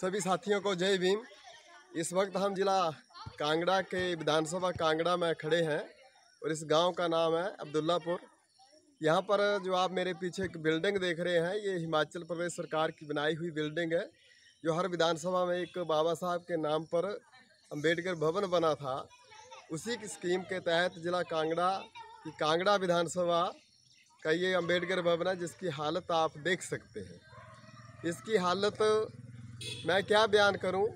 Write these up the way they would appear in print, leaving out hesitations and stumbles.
सभी साथियों को जय भीम। इस वक्त हम जिला कांगड़ा के विधानसभा कांगड़ा में खड़े हैं और इस गांव का नाम है अब्दुल्लापुर। यहां पर जो आप मेरे पीछे एक बिल्डिंग देख रहे हैं, ये हिमाचल प्रदेश सरकार की बनाई हुई बिल्डिंग है। जो हर विधानसभा में एक बाबा साहब के नाम पर अम्बेडकर भवन बना था, उसी की स्कीम के तहत जिला कांगड़ा की कांगड़ा विधानसभा का ये अम्बेडकर भवन है, जिसकी हालत आप देख सकते हैं। इसकी हालत मैं क्या बयान करूं,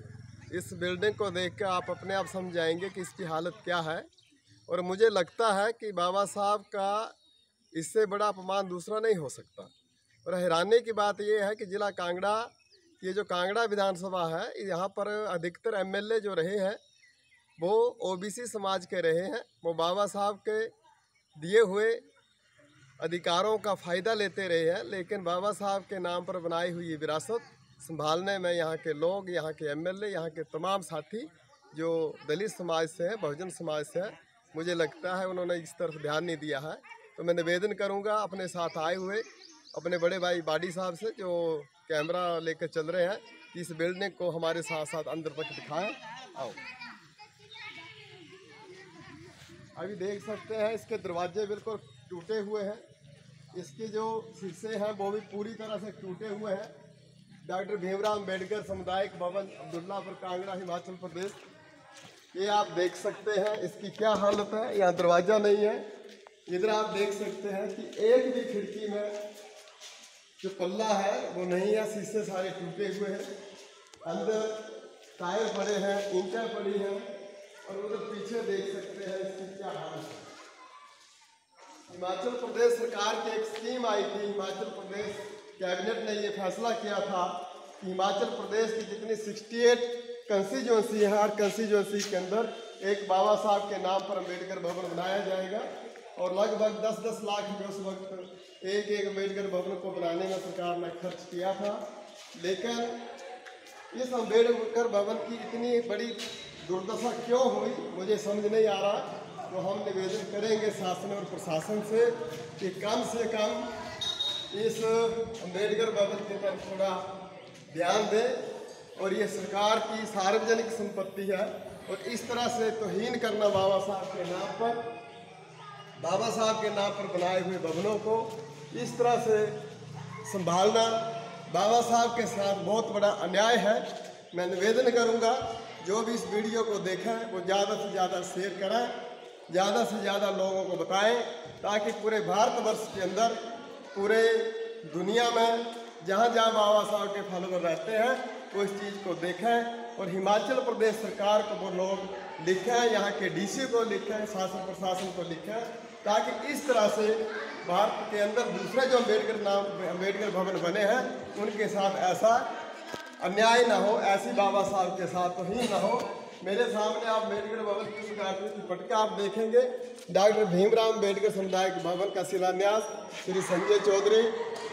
इस बिल्डिंग को देख कर आप अपने आप समझ जाएंगे कि इसकी हालत क्या है। और मुझे लगता है कि बाबा साहब का इससे बड़ा अपमान दूसरा नहीं हो सकता। और हैरानी की बात यह है कि जिला कांगड़ा, ये जो कांगड़ा विधानसभा है, यहाँ पर अधिकतर एमएलए जो रहे हैं वो ओबीसी समाज के रहे हैं। वो बाबा साहब के दिए हुए अधिकारों का फ़ायदा लेते रहे हैं, लेकिन बाबा साहब के नाम पर बनाई हुई विरासत संभालने में यहाँ के लोग, यहाँ के एमएलए, यहाँ के तमाम साथी जो दलित समाज से हैं, बहुजन समाज से हैं, मुझे लगता है उन्होंने इस तरफ ध्यान नहीं दिया है। तो मैं निवेदन करूँगा अपने साथ आए हुए अपने बड़े भाई बाडी साहब से, जो कैमरा लेकर चल रहे हैं, कि इस बिल्डिंग को हमारे साथ साथ अंदर तक दिखाएं। आओ, अभी देख सकते हैं इसके दरवाजे बिल्कुल टूटे हुए हैं। इसके जो शीशे हैं वो भी पूरी तरह से टूटे हुए हैं। डॉक्टर भीमराव अम्बेडकर सामुदायिक भवन अब्दुल्लापुर कांगड़ा हिमाचल प्रदेश, ये आप देख सकते हैं इसकी क्या हालत है। यहाँ दरवाज़ा नहीं है। इधर आप देख सकते हैं कि एक भी खिड़की में जो पल्ला है वो नहीं है, शीशे सारे टूटे हुए हैं। अंदर टायर पड़े हैं, ईंटें पड़ी हैं, और उधर पीछे देख सकते हैं इसकी क्या हालत है। हिमाचल प्रदेश सरकार की एक स्कीम आई थी, हिमाचल प्रदेश कैबिनेट ने ये फैसला किया था कि हिमाचल प्रदेश की जितनी 68 कंस्टिट्यूंसी है, हर कंस्टिट्यूंसी के अंदर एक बाबा साहब के नाम पर अम्बेडकर भवन बनाया जाएगा। और लगभग 10-10 लाख रुपये उस वक्त एक अम्बेडकर भवन को बनाने में सरकार ने खर्च किया था। लेकिन इस अम्बेडकर भवन की इतनी बड़ी दुर्दशा क्यों हुई, मुझे समझ नहीं आ रहा। तो हम निवेदन करेंगे शासन और प्रशासन से कि कम से कम इस अम्बेडकर भवन की तरफ थोड़ा ध्यान दें। और ये सरकार की सार्वजनिक संपत्ति है, और इस तरह से तौहीन करना बाबा साहब के नाम पर, बाबा साहब के नाम पर बनाए हुए भवनों को इस तरह से संभालना बाबा साहब के साथ बहुत बड़ा अन्याय है। मैं निवेदन करूंगा जो भी इस वीडियो को देखें वो ज़्यादा से ज़्यादा शेयर करें, ज़्यादा से ज़्यादा लोगों को बताएं, ताकि पूरे भारतवर्ष के अंदर, पूरे दुनिया में जहाँ जहाँ बाबा साहब के फॉलोवर रहते हैं वो इस चीज़ को देखें। और हिमाचल प्रदेश सरकार को वो लोग लिखें, यहाँ के डीसी को लिखें, शासन प्रशासन को लिखें, ताकि इस तरह से भारत के अंदर दूसरे जो अम्बेडकर भवन बने हैं उनके साथ ऐसा अन्याय ना हो, ऐसी बाबा साहब के साथ तो ही ना हो। मेरे सामने आप अम्बेडकर भवन की उद्घाटन की पटका आप देखेंगे। डॉक्टर भीमराव अम्बेडकर सामुदायिक भवन का शिलान्यास श्री संजय चौधरी,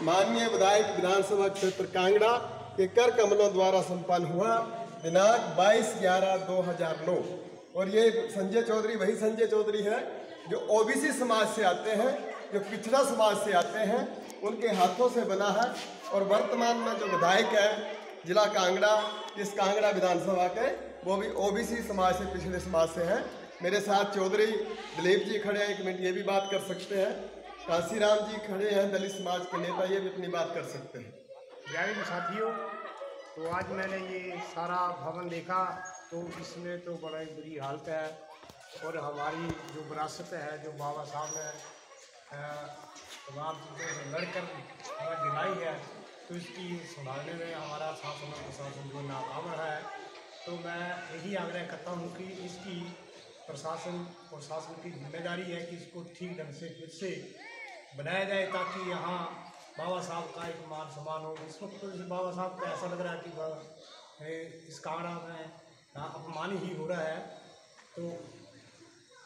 माननीय विधायक विधानसभा क्षेत्र कांगड़ा के कर कमलों द्वारा संपन्न हुआ दिनांक 22/11/2009। और ये संजय चौधरी वही संजय चौधरी है जो ओबीसी समाज से आते हैं, जो पिछड़ा समाज से आते हैं, उनके हाथों से बना है। और वर्तमान में जो विधायक है जिला कांगड़ा, इस कांगड़ा विधानसभा के, वो भी ओबीसी समाज से, पिछड़े समाज से हैं। मेरे साथ चौधरी दिलीप जी खड़े हैं, एक मिनट ये भी बात कर सकते हैं। काशीराम जी खड़े हैं, दलित समाज के नेता, ये भी अपनी बात कर सकते हैं। जय हिंद साथियों। तो आज मैंने ये सारा भवन देखा तो इसमें तो बड़ा ही बुरी हालत है। और हमारी जो विरासत है, जो बाबा साहब ने तमाम चीज़ों से लड़कर हमें दिलाई है, तो इसकी संभालने में हमारा शासन और प्रशासन जो नाकाम रहा है। तो मैं यही आग्रह करता हूँ कि इसकी प्रशासन की जिम्मेदारी है कि इसको ठीक ढंग से फिर से बनाया जाए, ताकि यहाँ बाबा साहब का एक मान सम्मान हो। इस वक्त तो बाबा साहब को ऐसा लग रहा है कि इस कांगड़ा में अपमान ही हो रहा है।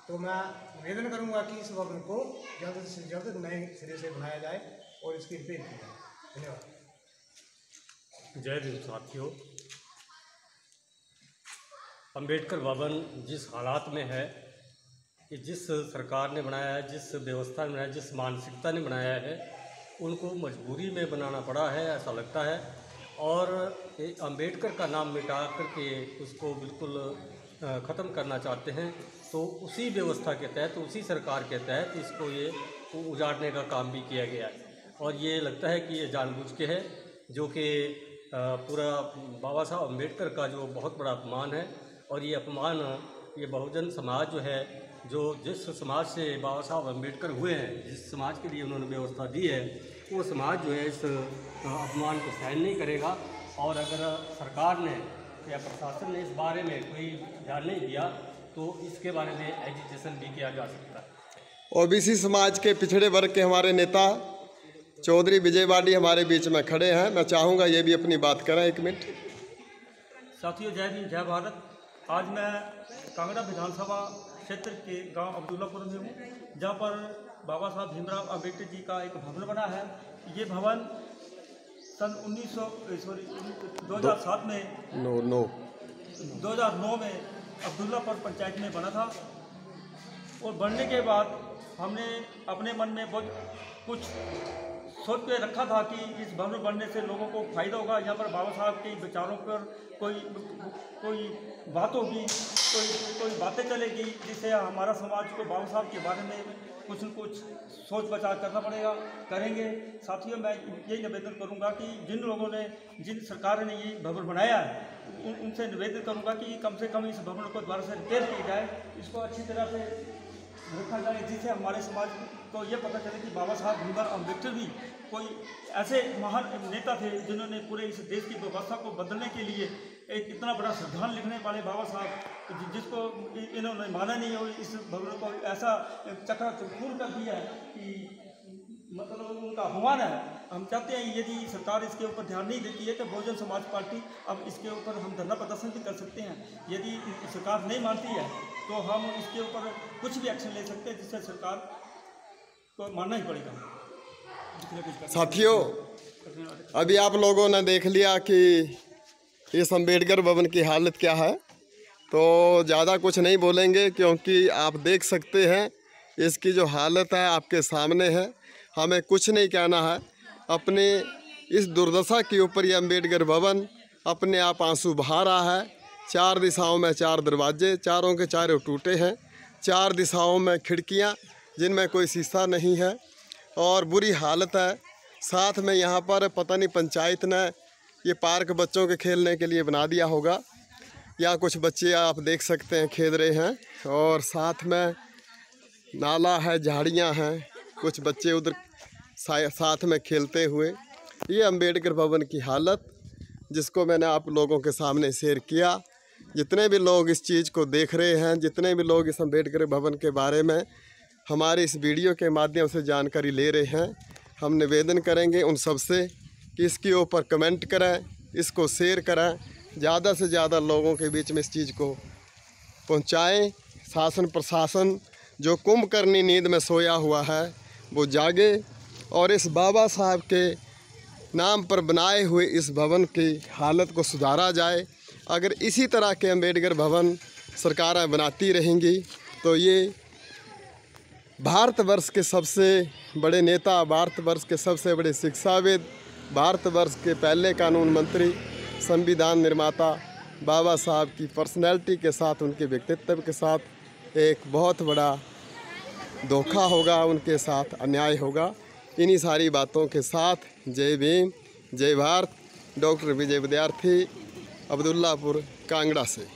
तो मैं निवेदन करूँगा कि इस भवन को जल्द से जल्द नए सिरे से बनाया जाए और इसकी रिपेयर की जाए। धन्यवाद। जय हिंद साथियों। अम्बेडकर भवन जिस हालात में है, कि जिस सरकार ने बनाया है, जिस व्यवस्था ने बनाया, जिस मानसिकता ने बनाया है, उनको मजबूरी में बनाना पड़ा है ऐसा लगता है। और अंबेडकर का नाम मिटा करके उसको बिल्कुल ख़त्म करना चाहते हैं। तो उसी व्यवस्था के तहत, उसी सरकार के तहत इसको ये उजाड़ने का काम भी किया गया है। और ये लगता है कि ये जानबूझ के है, जो कि पूरा बाबा साहब अम्बेडकर का जो बहुत बड़ा अपमान है। और ये अपमान ये बहुजन समाज जो है, जो जिस समाज से बाबा साहब अम्बेडकर हुए हैं, जिस समाज के लिए उन्होंने व्यवस्था दी है, वो समाज जो है इस अपमान को सहन नहीं करेगा। और अगर सरकार ने या प्रशासन ने इस बारे में कोई ध्यान नहीं दिया तो इसके बारे में एजुकेशन भी किया जा सकता है। ओबीसी समाज के पिछड़े वर्ग के हमारे नेता चौधरी विजय वाडी हमारे बीच में खड़े हैं। मैं चाहूँगा ये भी अपनी बात करें, 1 मिनट। साथियों, जय भीम जय भारत। आज मैं कांगड़ा विधानसभा क्षेत्र के गांव अब्दुल्लापुर में हूँ, जहाँ पर बाबा साहब भीमराव अम्बेडकर जी का एक भवन बना है। ये भवन सन 2007 में 2009 में अब्दुल्लापुर पंचायत में बना था। और बनने के बाद हमने अपने मन में बहुत कुछ सोच के रखा था कि इस भवन बनने से लोगों को फ़ायदा होगा। यहाँ पर बाबा साहब के विचारों पर कोई बात होगी, कोई बातें चलेगी, जिससे हमारा समाज को बाबा साहब के बारे में कुछ न कुछ सोच विचार करना पड़ेगा, करेंगे। साथियों, मैं यही निवेदन करूंगा कि जिन सरकार ने ये भवन बनाया है, उनसे निवेदन करूंगा कि कम से कम इस भवन को दोबारा से रिपेयर किया जाए, इसको अच्छी तरह से रखा जाए, जिससे हमारे समाज को ये पता चले कि बाबा साहब भीमराव अम्बेडकर भी कोई ऐसे महान नेता थे जिन्होंने पूरे इस देश की व्यवस्था को बदलने के लिए एक इतना बड़ा संविधान लिखने वाले बाबा साहब, जिसको इन्होंने माना नहीं हो, इस भवन को ऐसा चकनाचूर कर दिया है कि मतलब उनका अपमान है। हम चाहते हैं यदि सरकार इसके ऊपर ध्यान नहीं देती है तो बहुजन समाज पार्टी अब इसके ऊपर हम धरना प्रदर्शन भी कर सकते हैं। यदि सरकार नहीं मानती है तो हम इसके ऊपर कुछ भी एक्शन ले सकते हैं, जिससे सरकार को मानना ही पड़ेगा। साथियों, अभी आप लोगों ने देख लिया कि इस अम्बेडकर भवन की हालत क्या है, तो ज़्यादा कुछ नहीं बोलेंगे क्योंकि आप देख सकते हैं इसकी जो हालत है आपके सामने है। हमें कुछ नहीं कहना है। अपने इस दुर्दशा के ऊपर ये अम्बेडकर भवन अपने आप आंसू बहा रहा है। 4 दिशाओं में 4 दरवाजे, चारों के चारों टूटे हैं। 4 दिशाओं में खिड़कियां जिनमें कोई शीशा नहीं है और बुरी हालत है। साथ में यहाँ पर पता नहीं पंचायत ने ये पार्क बच्चों के खेलने के लिए बना दिया होगा, या कुछ बच्चे आप देख सकते हैं खेल रहे हैं। और साथ में नाला है, झाड़ियाँ हैं, कुछ बच्चे उधर साथ में खेलते हुए। ये अम्बेडकर भवन की हालत जिसको मैंने आप लोगों के सामने शेयर किया। जितने भी लोग इस चीज़ को देख रहे हैं, जितने भी लोग इस अम्बेडकर भवन के बारे में हमारे इस वीडियो के माध्यम से जानकारी ले रहे हैं, हम निवेदन करेंगे उन सबसे कि इसके ऊपर कमेंट करें, इसको शेयर करें, ज़्यादा से ज़्यादा लोगों के बीच में इस चीज़ को पहुंचाएं। शासन प्रशासन जो कुंभकर्णी नींद में सोया हुआ है वो जागे और इस बाबा साहब के नाम पर बनाए हुए इस भवन की हालत को सुधारा जाए। अगर इसी तरह के अम्बेडकर भवन सरकारें बनाती रहेंगी तो ये भारतवर्ष के सबसे बड़े नेता, भारतवर्ष के सबसे बड़े शिक्षाविद, भारतवर्ष के पहले कानून मंत्री, संविधान निर्माता बाबा साहब की पर्सनैलिटी के साथ, उनके व्यक्तित्व के साथ एक बहुत बड़ा धोखा होगा, उनके साथ अन्याय होगा। इन्हीं सारी बातों के साथ जय भीम जय भारत। डॉक्टर विजय विद्यार्थी, अब्दुल्लापुर, कांगड़ा से।